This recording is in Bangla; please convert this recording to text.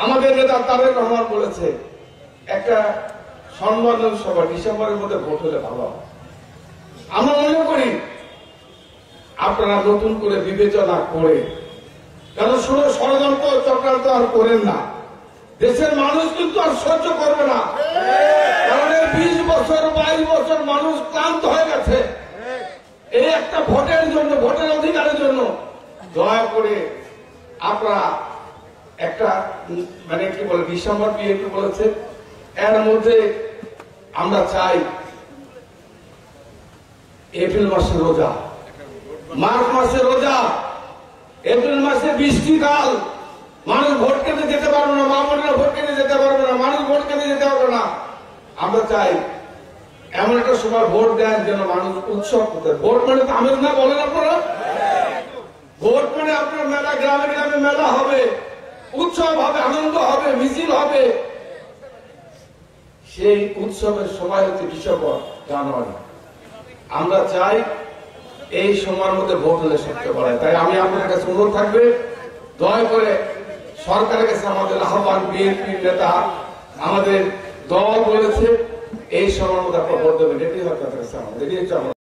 আমাদের নেতা তারেক রহমান বলেছে একটা সম্মানজনক সভা ডিসেম্বরের মধ্যে ভোট হলে ভালো হবে। আমরা মনে করি আপনারা নতুন করে বিবেচনা করে, কারণ শুধু ষড়যন্ত্র চক্রান্ত আর করেন না, দেশের মানুষ কিন্তু আর সহ্য করবে না। কারণ 20 বছর 22 বছর মানুষ ক্লান্ত হয়ে গেছে এই একটা ভোটের জন্য, ভোটের অধিকারের জন্য। দয়া করে আপনারা একটা মানে কি বলে ডিসেম্বর বিএনপি বলেছে, এর মধ্যে আমরা চাই এপ্রিল মাসে রোজা, মার্চ মাসে রোজা, এপ্রিল মাসে বৃষ্টিকাল, মানুষ ভোট কেন্দ্রে যেতে পারবে না, মা বোনেরা ভোট কেন্দ্রে যেতে পারবে না, মানুষ ভোট কেন্দ্রে যেতে পারবে না। আমরা চাই এমন একটা সময় ভোট দেন যেন মানুষ উৎসব করতে। ভোট মানে তো আমেজ না বলেন আপনারা, ভোট মানে আপনার মেলা, গ্রামে গ্রামে মেলা হবে, উৎসব হবে, আনন্দ হবে, মিছিল হবে। সেই উৎসবের সময় হচ্ছে ডিসেম্বর জানুয়ারি। আমরা চাই এই সময়ের মধ্যে ভোট হলে সবচেয়ে বড়। তাই আমি আপনার কাছে অনুরোধ থাকবে, দয়া করে সরকারের কাছে আমাদের আহ্বান, বিএনপি নেতা আমাদের দল বলেছে এই সময়ের মধ্যে আপনার ভোট দেবেন, এটি হচ্ছে আমাদের।